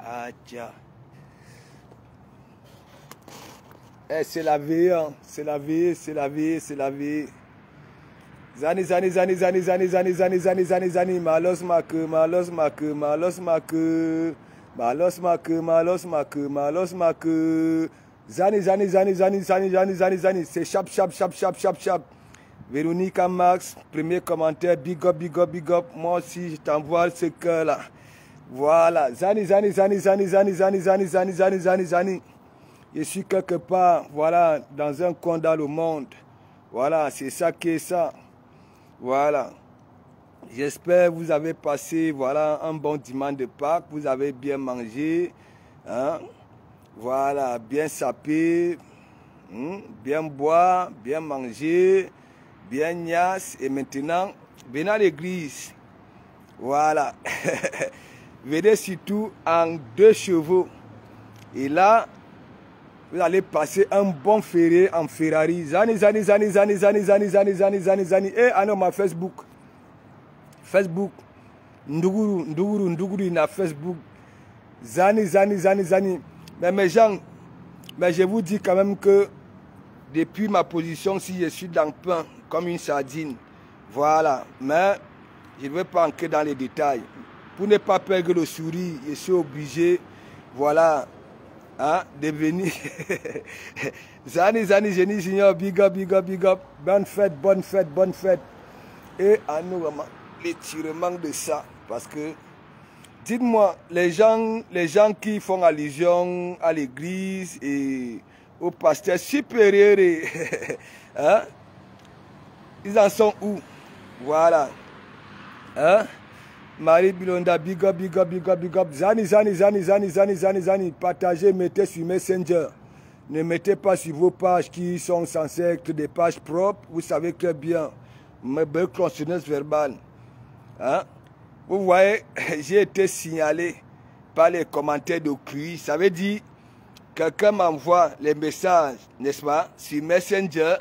Ah, tiens. Eh, c'est la vie, hein. C'est la vie, c'est la vie, c'est la vie. Zani, zani, zani, zani, zani, zani, zani, zani, zani, zani, malos make, malos make, malos make, malos make, malos make, malos make. Zani, zani, zani, zani, zani, zani, zani, zani. C'est chap, chap, chap, chap, chap, chap. Véronique Max, premier commentaire, big up, big up, big up. Moi aussi, je t'envoie ce cœur-là. Voilà. Zani, zani, zani, zani, zani, zani, zani, zani, zani, zani, zani. Je suis quelque part, voilà, dans un coin dans le monde. Voilà, c'est ça qui est ça. Voilà. J'espère que vous avez passé, voilà, un bon dimanche de Pâques. Vous avez bien mangé. Hein? Voilà, bien sapé. Bien boire, bien manger. Bien niasse. Et maintenant, venez à l'église. Voilà. Venez surtout en 2 chevaux. Et là, vous allez passer un bon férié en Ferrari. Zani, zani, zani, zani, zani, zani, zani, zani, zani, zani. Et à ma Facebook. Facebook. Nduguru, Nduguru, Nduguru na Facebook. Zani, zani, zani, zani. Mais mes gens, mais je vous dis quand même que depuis ma position, si je suis dans le pain, comme une sardine. Voilà. Mais je ne vais pas entrer dans les détails. Pour ne pas perdre le sourire, je suis obligé, voilà, hein, de venir. Zani, zani, Génie Junior, big up, big up, big up. Bonne fête, bonne fête, bonne fête. Et à nous, l'étirement de ça. Parce que, dites-moi, les gens qui font allusion à l'église et au pasteur supérieur, hein, ils en sont où? Voilà. Hein? Marie Bilonda, big up, big up, big up, big up. Zani, zani, zani, zani, zani, zani, zani. Partagez, mettez sur Messenger. Ne mettez pas sur vos pages qui sont censées être des pages propres. Vous savez très bien. Mes belles consonances verbales. Hein? Vous voyez, j'ai été signalé par les commentaires de QI. Ça veut dire, quelqu'un m'envoie les messages, n'est-ce pas, sur Messenger.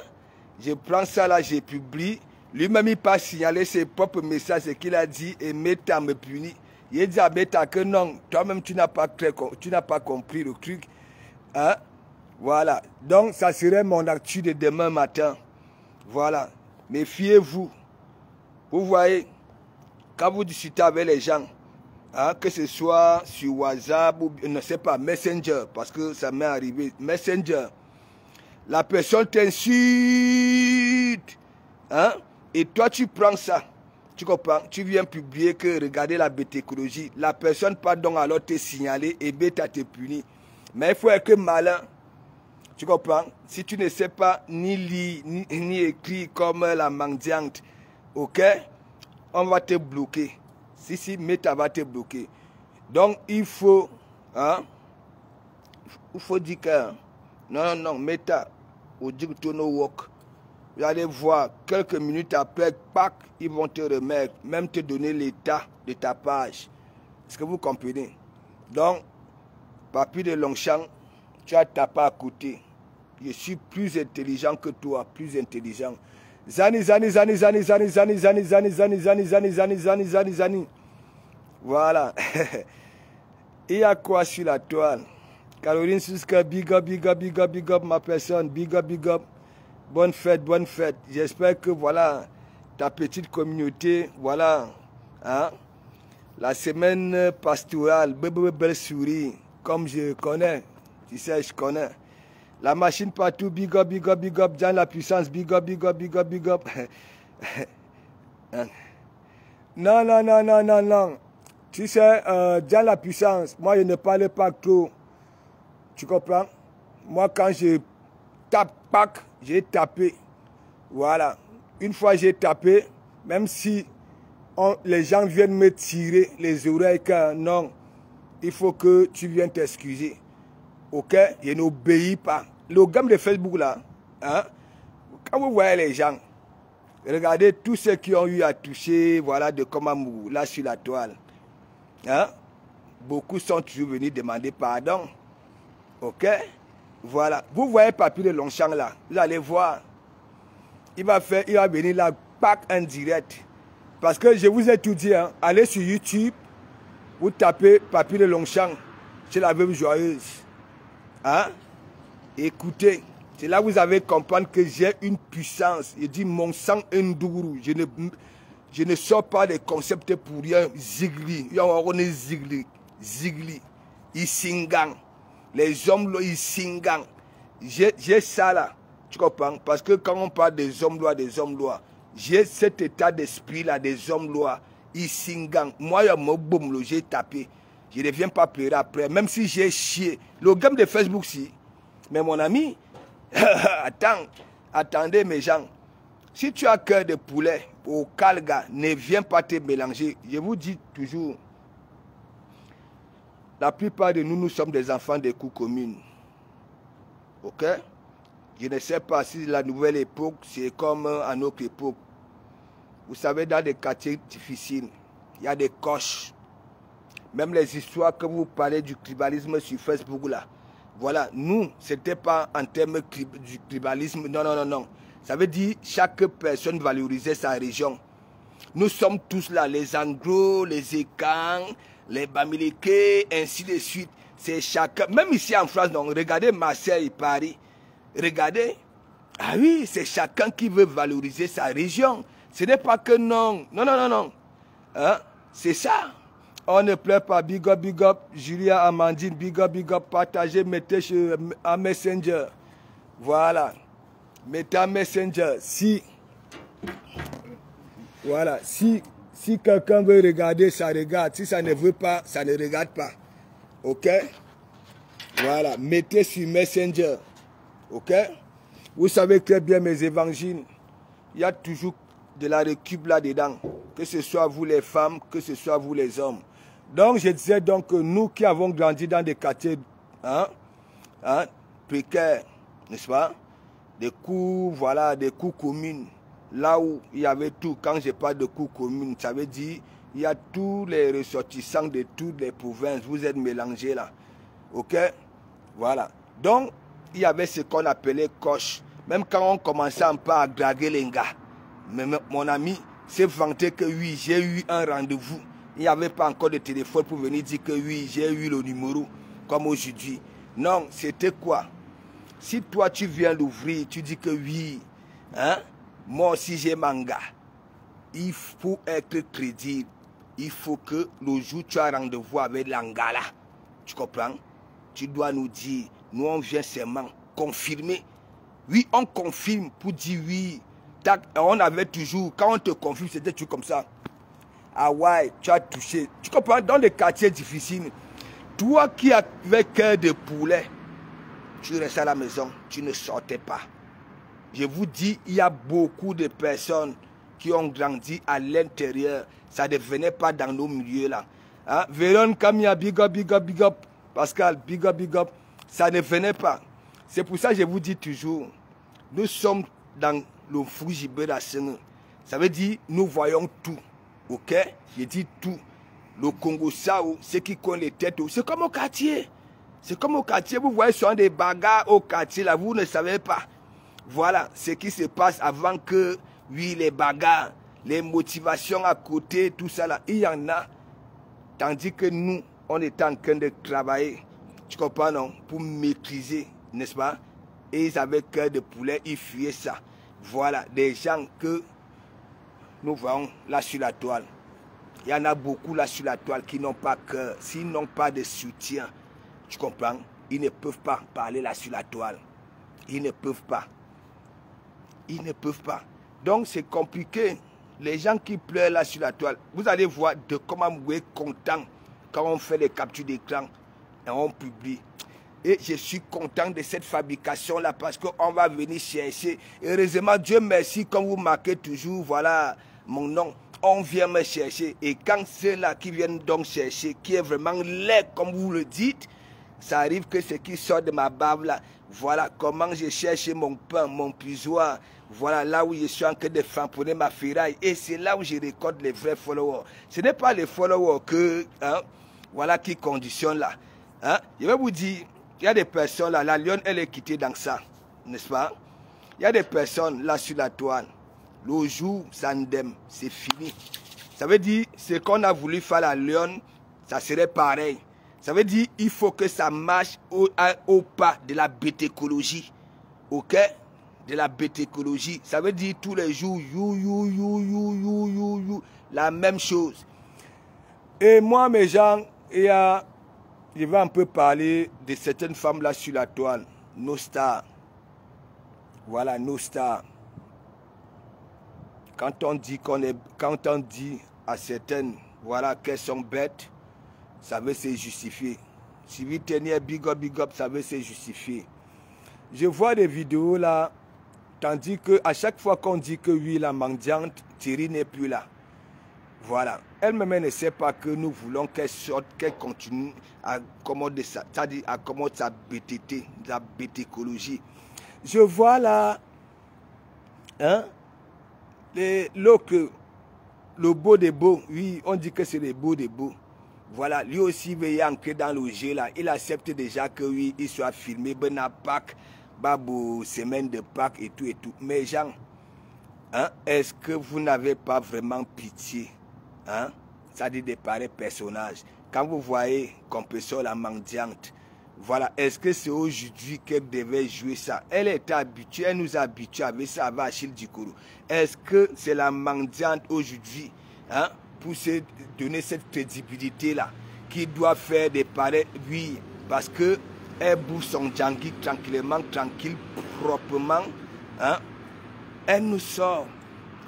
Je prends ça là, je publie. Lui-même, il n'a pas signalé ses propres messages, ce qu'il a dit, et Meta me punit. Il dit à Meta que non, toi-même, tu n'as pas compris le truc. Hein? Voilà. Donc, ça serait mon actu de demain matin. Voilà. Méfiez-vous. Vous voyez, quand vous discutez avec les gens, hein, que ce soit sur WhatsApp ou, ne sais pas, Messenger, parce que ça m'est arrivé, Messenger, la personne t'insulte, hein? Et toi, tu prends ça, tu comprends? Tu viens publier que regardez la bêtécologie. La personne, pardon, alors te signaler et bêta te punir. Mais il faut être malin. Tu comprends? Si tu ne sais pas ni lire, ni écrire comme la mendiante, ok? On va te bloquer. Si, Meta va te bloquer. Donc, il faut, hein? Il faut dire que, non, Meta, au dit que no work. Vous allez voir, quelques minutes après, pack, ils vont te remettre, même te donner l'état de ta page. Est-ce que vous comprenez? Donc, Papy de Longchamp, tu as tapé à côté. Je suis plus intelligent que toi, plus intelligent. Zani, zani, zani, zani, zani, zani, zani, zani, zani, zani, zani, zani, zani, zani, zani. Voilà. Il y a quoi sur la toile? Caroline Suska, big up, big up, big up, big up, ma personne, big up, big up. Bonne fête, bonne fête. J'espère que voilà, ta petite communauté, voilà, hein, la semaine pastorale, belle souris, comme je connais, tu sais, je connais. La machine partout, big up, big up, big up, dans la puissance, big up, big up, big up, big up. Non, non, non, non, non, non. Tu sais, dans la puissance, moi je ne parle pas trop. Tu comprends? Moi quand je tape, pack, j'ai tapé. Voilà. Une fois j'ai tapé, même si les gens viennent me tirer les oreilles, que non, il faut que tu viennes t'excuser. Ok? Je n'obéis pas. Le gamme de Facebook là, hein? Quand vous voyez les gens, regardez tous ceux qui ont eu à toucher, voilà, de Komamou, là sur la toile. Hein? Beaucoup sont toujours venus demander pardon. Ok? Voilà. Vous voyez Papy de Longchamp là. Vous allez voir. Il va venir là, pack en direct. Parce que je vous ai tout dit, hein, allez sur YouTube, vous tapez Papy de Longchamp. C'est la veuve joyeuse. Hein? Écoutez, c'est là que vous allez comprendre que j'ai une puissance. Il dit mon sang Ndourou. Je ne sors pas des concepts pour rien. Zigli. On est Zigli. Zigli. Isingang. Les hommes, Isingang. J'ai ça là. Tu comprends? Parce que quand on parle des hommes lois, j'ai cet état d'esprit là, des hommes lois. Isingang. Moi, j'ai tapé. Je ne viens pas pleurer après. Même si j'ai chié. Le game de Facebook, si. Mais mon ami, attendez mes gens. Si tu as cœur de poulet, au calga, ne viens pas te mélanger. Je vous dis toujours, la plupart de nous, nous sommes des enfants des coups communes. Ok? Je ne sais pas si la nouvelle époque, c'est comme à notre époque. Vous savez, dans des quartiers difficiles, il y a des coches. Même les histoires que vous parlez du tribalisme sur Facebook là. Voilà, nous, ce n'était pas en termes du tribalisme. Non, non, non, non. Ça veut dire chaque personne valorisait sa région. Nous sommes tous là, les Anglo, les Ekang, les Bamileke, ainsi de suite. C'est chacun. Même ici en France, non, regardez Marseille, Paris. Regardez. Ah oui, c'est chacun qui veut valoriser sa région. Ce n'est pas que non. Non, non, non, non. Hein? C'est ça. On ne pleure pas. Big up. Julia, Amandine, big up. Partagez, mettez un Messenger. Voilà. Mettez un Messenger. Si. Voilà. Si quelqu'un veut regarder, ça regarde. Si ça ne veut pas, ça ne regarde pas. Ok? Voilà. Mettez sur Messenger. Ok? Vous savez très bien mes évangiles. Il y a toujours de la récup là-dedans. Que ce soit vous les femmes, que ce soit vous les hommes. Donc je disais donc que nous qui avons grandi dans des quartiers précaires, n'est-ce pas? Des cours, voilà, des cours communes. Là où il y avait tout, quand je parle de cours communes, ça veut dire il y a tous les ressortissants de toutes les provinces. Vous êtes mélangés là. Ok? Voilà. Donc, il y avait ce qu'on appelait coche. Même quand on commençait un peu à draguer les gars. Mais mon ami s'est vanté que oui, j'ai eu un rendez-vous. Il n'y avait pas encore de téléphone pour venir dire que oui, j'ai eu le numéro, comme aujourd'hui. Non, c'était quoi? Si toi, tu viens l'ouvrir, tu dis que oui, hein, moi aussi j'ai manga. Il faut être crédible. Il faut que le jour où tu as rendez-vous avec l'angala, tu comprends? Tu dois nous dire, nous on vient seulement confirmer. Oui, on confirme pour dire oui. On avait toujours, quand on te confirme, c'était toujours comme ça. Ah ouais, tu as touché. Tu comprends? Dans les quartiers difficiles, toi qui avais cœur de poulet, tu restais à la maison, tu ne sortais pas. Je vous dis, il y a beaucoup de personnes qui ont grandi à l'intérieur. Ça ne venait pas dans nos milieux là. Hein? Véron, Camilla, big up. Pascal, big up. Ça ne venait pas. C'est pour ça que je vous dis toujours, nous sommes dans le Fujibé la Seigneur. Ça veut dire, nous voyons tout. Ok? Je dis tout. Le Congo Sao, ceux qui connaissent les têtes, c'est comme au quartier. C'est comme au quartier, vous voyez sur des bagarres au quartier, là, vous ne savez pas. Voilà ce qui se passe avant que, oui, les bagarres, les motivations à côté, tout ça là, il y en a. Tandis que nous, on est en train de travailler, tu comprends, non? Pour maîtriser, n'est-ce pas? Et ils avaient cœur de poulet, ils fuyaient ça. Voilà, des gens que nous voyons là sur la toile. Il y en a beaucoup là sur la toile qui n'ont pas cœur. S'ils n'ont pas de soutien, tu comprends? Ils ne peuvent pas parler là sur la toile. Ils ne peuvent pas. Ils ne peuvent pas. Donc c'est compliqué. Les gens qui pleurent là sur la toile, vous allez voir de comment vous êtes content quand on fait les captures d'écran et on publie. Et je suis content de cette fabrication là parce qu'on va venir chercher. Heureusement, Dieu merci, comme vous marquez toujours, voilà mon nom. On vient me chercher. Et quand c'est là qui viennent donc chercher, qui est vraiment laid, comme vous le dites, ça arrive que ce qui sort de ma bave là, voilà comment j'ai cherché mon pain, mon puisoir. Voilà là où je suis en train de famponner ma ferraille. Et c'est là où je récolte les vrais followers. Ce n'est pas les followers que, hein, voilà qui conditionnent là. Hein? Je vais vous dire, il y a des personnes là, la lionne elle est quittée dans ça, n'est-ce pas? Il y a des personnes là sur la toile. Le jour, ça n'aime, c'est fini. Ça veut dire, ce qu'on a voulu faire la lionne, ça serait pareil. Ça veut dire il faut que ça marche au pas de la bêtécologie. Ok? De la bêtécologie. Ça veut dire tous les jours, you, la même chose. Et moi, mes gens, je vais un peu parler de certaines femmes là sur la toile. Nos stars. Voilà, nos stars. Quand on dit à certaines, voilà, qu'elles sont bêtes, ça veut se justifier. Si vous tenez big up, ça veut se justifier. Je vois des vidéos là, tandis que à chaque fois qu'on dit que oui, la mendiante, Thierry n'est plus là. Voilà. Elle-même ne sait pas que nous voulons qu'elle sorte, qu'elle continue à accommoder ça, c'est-à-dire à accommoder sa BTT, sa bétécologie. Je vois là, hein, le beau des beaux, oui, on dit que c'est le beau des beaux. Voilà, lui aussi veille entrer dans le jeu là. Il accepte déjà que oui, il soit filmé, ben à Pâques, babou, semaine de Pâques et tout et tout. Mais Jean, hein, est-ce que vous n'avez pas vraiment pitié, hein, ça dit des pareils personnages. Quand vous voyez Compressor la mendiante, voilà, est-ce que c'est aujourd'hui qu'elle devait jouer ça? Elle était habituée, elle nous a habitués avec ça, avec Achille Dikourou. Est-ce que c'est la mendiante aujourd'hui, hein, pour se donner cette crédibilité-là, qui doit faire des pareils, oui, parce que elle bouffe son djangui tranquillement, tranquille, proprement, hein, elle nous sort,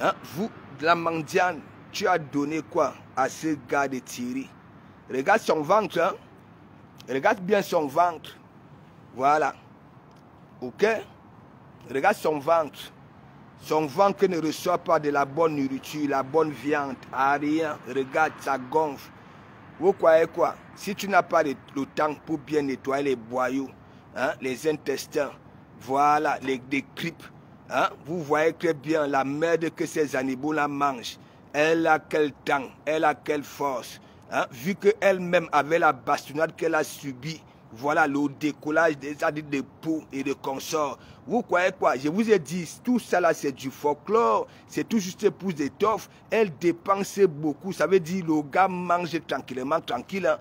hein, vous, la mendiante, tu as donné quoi à ce gars de Thierry? Regarde son ventre, hein. Regarde bien son ventre. Voilà. Ok? Regarde son ventre. Son ventre ne reçoit pas de la bonne nourriture, la bonne viande. À rien. Regarde, ça gonfle. Vous croyez quoi? Si tu n'as pas le temps pour bien nettoyer les boyaux, hein, les intestins, voilà, les tripes, hein, vous voyez très bien la merde que ces animaux-là mangent. Elle a quel temps? Elle a quelle force? Hein, vu qu'elle-même avait la bastonnade qu'elle a subie, voilà le décollage des peaux et de consorts. Vous croyez quoi? Je vous ai dit, tout ça là c'est du folklore, c'est tout juste pour des toffes. Elle dépense beaucoup, ça veut dire le gars mange tranquillement, tranquille. Hein.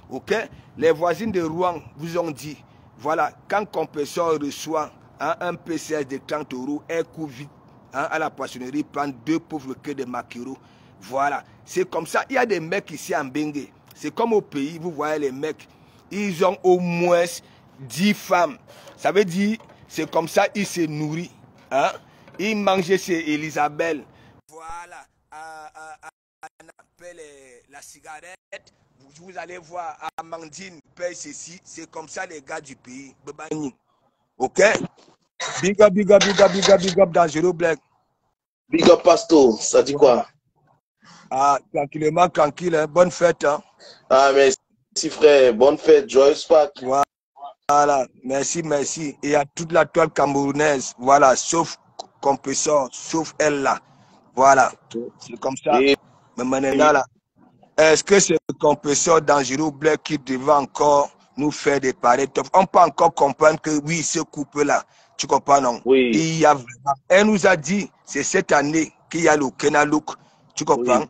Ok? Les voisines de Rouen vous ont dit, voilà, quand Compressor reçoit, hein, un PCS de 30 €, elle court vite, hein, à la poissonnerie, prend 2 pauvres queues de maquereau. Voilà, c'est comme ça. Il y a des mecs ici en Bengue. C'est comme au pays, vous voyez les mecs, ils ont au moins 10 femmes. Ça veut dire, c'est comme ça, ils se nourrissent. Hein? Ils mangent chez Elisabeth. Voilà, on appelle la cigarette. Vous allez voir, Amandine paye ceci. C'est comme ça les gars du pays. Ok? Big up, Dangereux Black. Big up, Pasto, ça dit quoi? Ah, tranquillement, tranquille, hein. Bonne fête. Hein. Ah, merci frère, bonne fête, joyeux Pâques. Voilà, merci. Et il y a toute la toile camerounaise, voilà, sauf Compressor, sauf elle là. Voilà, c'est comme ça. Mais maintenant là, est-ce que c'est le Compressor Dangereux Black qui devait encore nous faire des pareils top? On peut encore comprendre que oui, ce couple-là, tu comprends non? Oui. Il y a vraiment, elle nous a dit, c'est cette année qu'il y a le Kenalouk, tu comprends? Oui.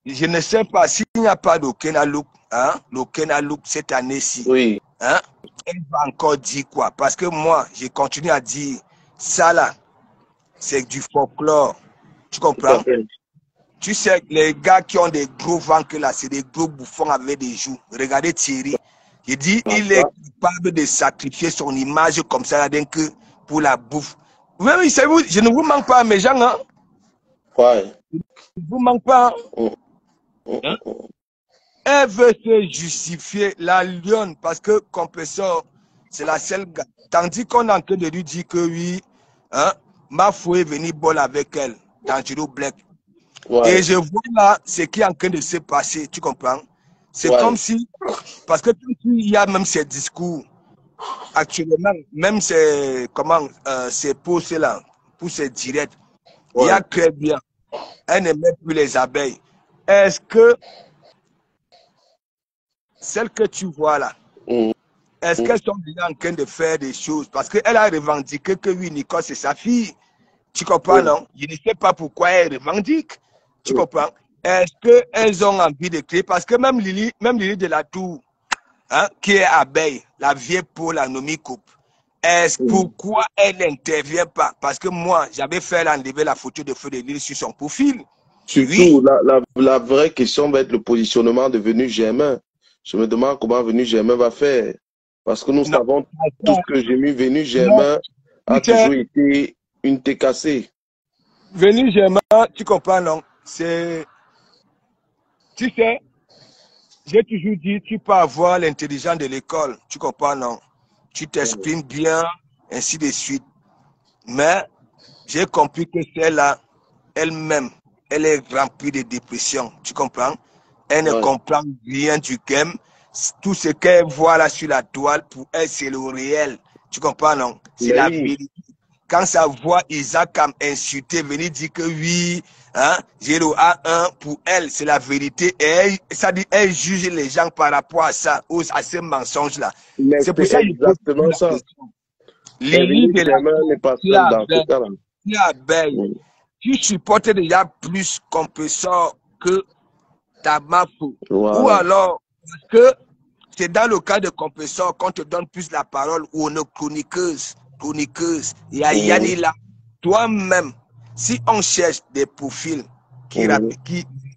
Je ne sais pas s'il n'y a pas de Kenalouk, hein, le Kenalouk cette année-ci. Oui. Hein, elle va encore dire quoi? Parce que moi, je continue à dire, ça là, c'est du folklore. Tu comprends? Tu sais, les gars qui ont des gros ventres là, c'est des gros bouffons avec des joues. Regardez Thierry. Il dit, il est capable de sacrifier son image comme ça, pour la bouffe. Oui, je ne vous manque pas, mes gens. Hein? Ouais. Je ne vous manque pas. Hein? Elle veut se justifier, la lionne, parce que Compressor, c'est la seule gars. Tandis qu'on est en train de lui dire que oui, hein, ma foi est venue bol avec elle, Dangereux Black. Ouais. Et je vois là ce qui est en train de se passer, tu comprends? C'est comme si, parce que il y a même ces discours, actuellement, même ces, ces posts là, pour ces directs, il y a très bien, elle ne met plus les abeilles. Est-ce que celles que tu vois là, est-ce qu'elles sont déjà en train de faire des choses? Parce qu'elle a revendiqué que oui, Nicole, c'est sa fille. Tu comprends, non? Je ne sais pas pourquoi elle revendique. Tu comprends? Est-ce qu'elles ont envie de créer? Parce que même Lily de la Tour, hein, qui est abeille, la vieille Paul Anomi Coupe. Est-ce pourquoi elle n'intervient pas? Parce que moi, j'avais fait enlever la photo de feu de l'île sur son profil. Surtout, la vraie question va être le positionnement de Venu Germain. Je me demande comment Venu Germain va faire. Parce que nous savons tout ce que j'ai mis. Venu Germain a toujours été une TKC. Venu Germain, tu comprends, non? C'est. Tu sais, j'ai toujours dit, tu peux avoir l'intelligence de l'école. Tu comprends, non? Tu t'exprimes bien, ainsi de suite. Mais j'ai compris que celle-là, elle-même, elle est remplie de dépression. Tu comprends? Elle ne comprend rien du game. Tout ce qu'elle voit là sur la toile, pour elle, c'est le réel. Tu comprends, non? C'est la vérité. Quand ça voit Isaac insulter, venir dire que oui, hein, 0 à 1, pour elle, c'est la vérité. Et ça dit, elle juge les gens par rapport à ça, à ces mensonges-là. C'est pour ça qu'il exactement ça. Lily de la n'est pas seul dans ce cas-là. Tu supportes déjà plus Compressor que Tamafo. Ou alors, parce que c'est dans le cas de Compressor qu'on te donne plus la parole ou nos chroniqueuses. Il y a Yanni là. Toi-même, si on cherche des profils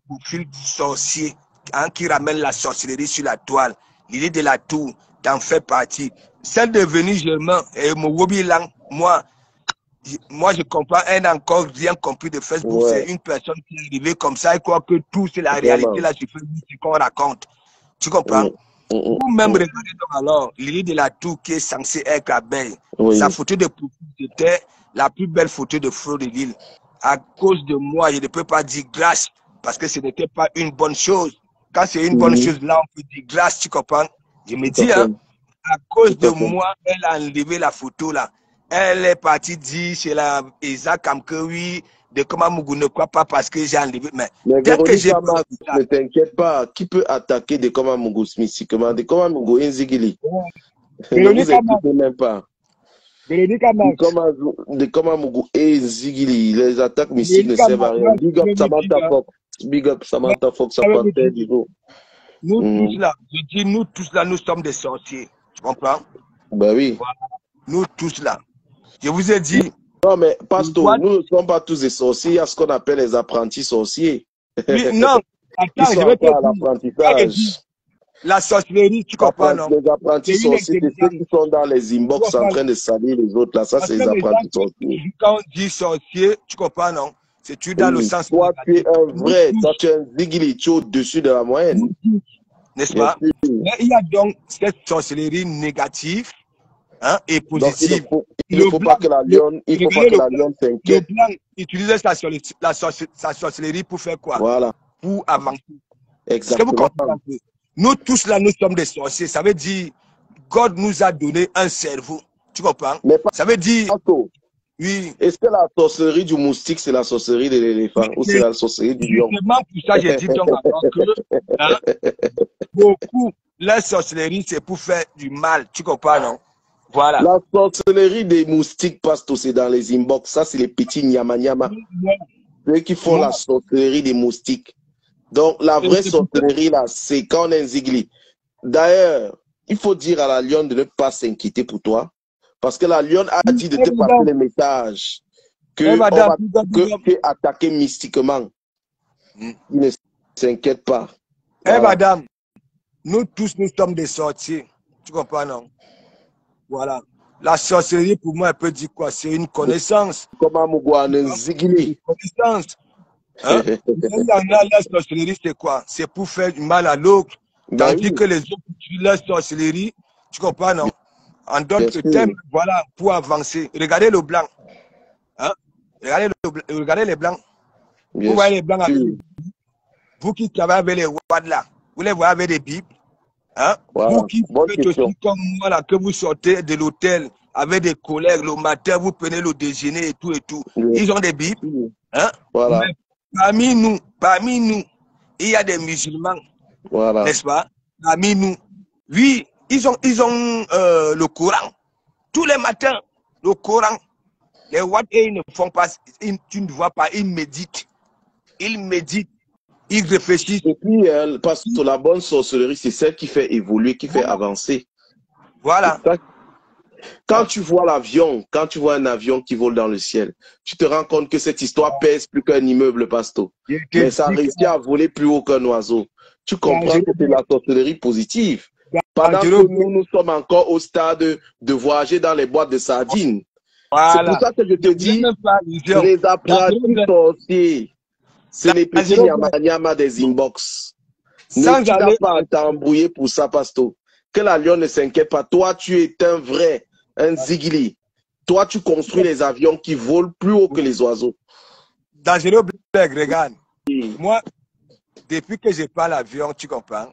profils sorciers, hein, qui ramènent la sorcellerie sur la toile, l'idée de la tour, t'en fais partie. Celle de Venu Germain et Mowobi Lang, moi, je comprends, elle n'a encore rien compris de Facebook. C'est une personne qui est arrivée comme ça et croit que tout, c'est la réalité là sur Facebook, c'est qu'on raconte. Tu comprends? Vous-même, regardez donc alors, l'idée de la tour qui est censée être abeille. Sa photo de profil, c'était la plus belle photo de Flo de Lille. À cause de moi, je ne peux pas dire grâce parce que ce n'était pas une bonne chose. Quand c'est une bonne chose, là, on peut dire grâce, tu comprends? Je me dis, hein, à cause de moi, elle a enlevé la photo là. Elle est partie dire chez la Isaac que oui, de comment Mougou ne croit pas parce que j'ai enlevé. Mais dès que j'ai. Ne t'inquiète pas, qui peut attaquer de comment Mougou mystiquement, de comment Mougou Nzigili? Ne vous inquiétez même pas. De comment Mougou Nzigili, les attaques mystiques ne servent à rien. Big up Samantha Fox. Big up Samantha Fox, ça partait du jour. Nous tous là, je dis nous tous là, nous sommes des sorciers. Tu comprends? Ben oui. Voilà. Nous tous là. Je vous ai dit. Non, mais Pastor, nous ne sommes pas tous des sorciers. Il y a ce qu'on appelle les apprentis sorciers. Oui, non, attends, je vais te dire. L'apprentissage. La sorcellerie, tu comprends, non? Les apprentis sorciers, c'est ceux qui sont dans les inbox en train de salir les autres. Là, ça, c'est les apprentis sorciers. Quand on dit sorcier, tu comprends, non? C'est tu dans le sens. Toi, tu es un vrai. Toi, tu es un zigili, tu es au-dessus de la moyenne. N'est-ce pas? Mais il y a donc cette sorcellerie négative, hein, et positive. Il ne faut pas que la lionne s'inquiète. Le blanc utilise sa sorcellerie pour faire quoi? Voilà. Pour avancer. Exactement. Est-ce que vous comprenez? Nous tous là, nous sommes des sorciers. Ça veut dire, God nous a donné un cerveau. Tu comprends? Mais ça veut dire. Oui. Est-ce que la sorcellerie du moustique, c'est la sorcellerie de l'éléphant ou c'est la sorcellerie du lion? Justement, pour ça, j'ai dit donc encore que hein, beaucoup, la sorcellerie, c'est pour faire du mal. Tu comprends, non? Voilà. La sorcellerie des moustiques, Pasto, c'est dans les inbox. Ça, c'est les petits nyama-nyama. Ceux qui font la sorcellerie des moustiques. Donc, la vraie sorcellerie, là, c'est quand on est un zigli. D'ailleurs, il faut dire à la lionne de ne pas s'inquiéter pour toi. Parce que la lionne a dit de te passer les messages que tu es attaqué mystiquement. Il ne s'inquiète pas. Madame, nous tous, nous sommes des sorciers. Tu comprends, non? Voilà. La sorcellerie, pour moi, elle peut dire quoi? C'est une connaissance. Comment Mougouane Zigili? Connaissance. Hein? La sorcellerie, c'est quoi? C'est pour faire du mal à l'autre. Tandis que les autres utilisent la sorcellerie. Tu comprends, non? En d'autres termes, voilà, pour avancer. Regardez le blanc. Hein? Regardez les blancs. Vous voyez les blancs avec vous qui travaillez avec les rois là. Vous les voyez avec des bibles. Hein? Voilà. Vous qui faites aussi comme moi là, que vous sortez de l'hôtel avec des collègues le matin, vous prenez le déjeuner et tout et tout. Ils ont des bibles. Hein? Voilà. Mais parmi nous, il y a des musulmans. Voilà. N'est-ce pas? Parmi nous. Oui, ils ont le Coran. Tous les matins, le Coran. Les Ouad, ils ne font pas, tu ne vois pas, ils méditent. Ils méditent. Ils réfléchissent. Et puis, parce que la bonne sorcellerie, c'est celle qui fait évoluer, qui fait avancer. Voilà. Quand tu vois l'avion, quand tu vois un avion qui vole dans le ciel, tu te rends compte que cette histoire pèse plus qu'un immeuble, Pasto. Mais ça réussit à voler plus haut qu'un oiseau. Tu comprends que c'est la sorcellerie positive. Pendant que nous sommes encore au stade de voyager dans les boîtes de sardines. Voilà. C'est pour ça que je te dis, les apprentis sorciers, c'est les petits nyama des inbox. Ne tu n'as pas à t'embrouiller pour ça, Pasto. Que la lionne ne s'inquiète pas. Toi, tu es un vrai, un zigli. Toi, tu construis les avions qui volent plus haut que les oiseaux. Dangereux Black, regarde. Moi, depuis que je parle l'avion, tu comprends?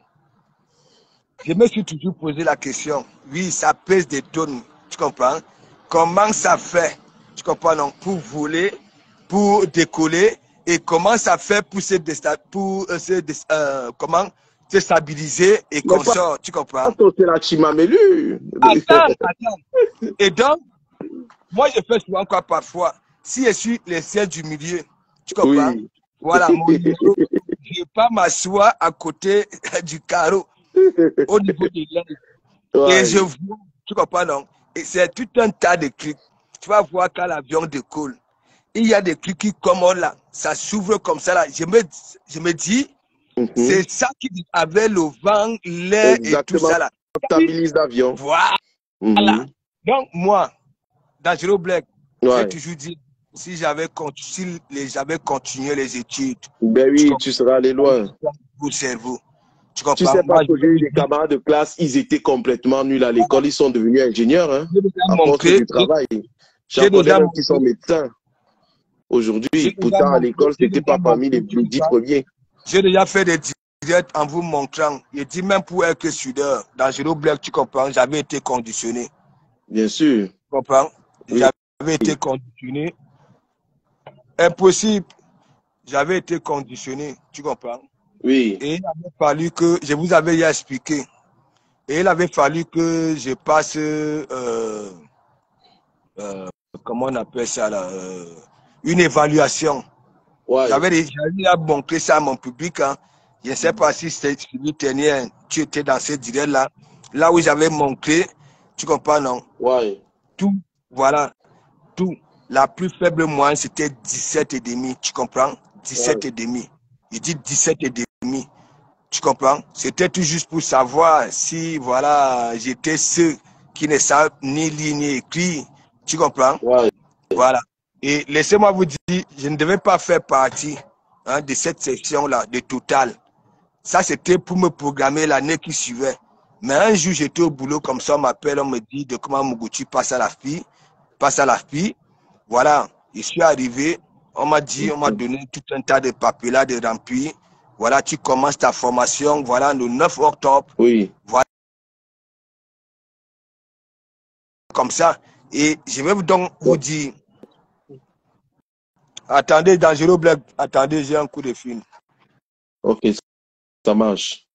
Je me suis toujours posé la question. Oui, ça pèse des tonnes, tu comprends? Comment ça fait, tu comprends, non, pour voler, pour décoller, et comment ça fait pour comment se stabiliser et qu'on sort, tu comprends? C'est la Chimamelu. Attends. Et donc, moi, je fais souvent quoi parfois. Si je suis les sièges du milieu, tu comprends? Oui. Voilà, mon niveau, je ne vais pas m'asseoir à côté du carreau au niveau de l'aile. Ouais. Et je vois, tu comprends, non? Et c'est tout un tas de clics. Tu vas voir quand l'avion décolle. Il y a des clics comme là, ça s'ouvre comme ça là. Je me dis, c'est ça qui avait le vent, l'air et tout ça là. Ça stabilise l'avion. Voilà. Donc moi, Dangereux Black, j'ai toujours dit, si j'avais continué les études, ben oui, tu serais allé loin. Au cerveau. Tu sais pas que j'ai eu des camarades de classe, ils étaient complètement nuls à l'école, ils sont devenus ingénieurs, hein, à force du travail. J'en connais même qui sont médecins aujourd'hui. Pourtant, à l'école, c'était pas parmi les 10 premiers. J'ai déjà fait des directs en vous montrant. Je dis même pour être soudeur, Dangereux Black, tu comprends, j'avais été conditionné. Bien sûr. Tu comprends? Oui. J'avais été conditionné. Impossible. J'avais été conditionné, tu comprends? Oui. Et il avait fallu que, je vous avais déjà expliqué, et il avait fallu que je passe, comment on appelle ça là, une évaluation. Ouais. J'avais déjà montré ça à mon public. Hein. Je ne sais pas si c'était dernier, tu étais dans ce direct-là. Là où j'avais montré, tu comprends, non? Ouais. Tout, voilà, tout. La plus faible moyenne, c'était 17,5. Tu comprends? 17,5. Je dis 17,5. Tu comprends? C'était tout juste pour savoir si, voilà, j'étais ceux qui ne savent ni lire ni écrire. Tu comprends? Ouais. Voilà. Et laissez-moi vous dire, je ne devais pas faire partie de cette section-là, de Total. Ça, c'était pour me programmer l'année qui suivait. Mais un jour, j'étais au boulot, comme ça, on m'appelle, on me dit de comment Mougouti passe à la FI. Voilà, je suis arrivé, on m'a dit, on m'a donné tout un tas de papiers là, de remplir. Voilà, tu commences ta formation, voilà, le 9 octobre. Oui. Voilà. Comme ça. Et je vais donc vous dire, attendez, Dangereux Black, attendez, j'ai un coup de fil. Ok, ça marche.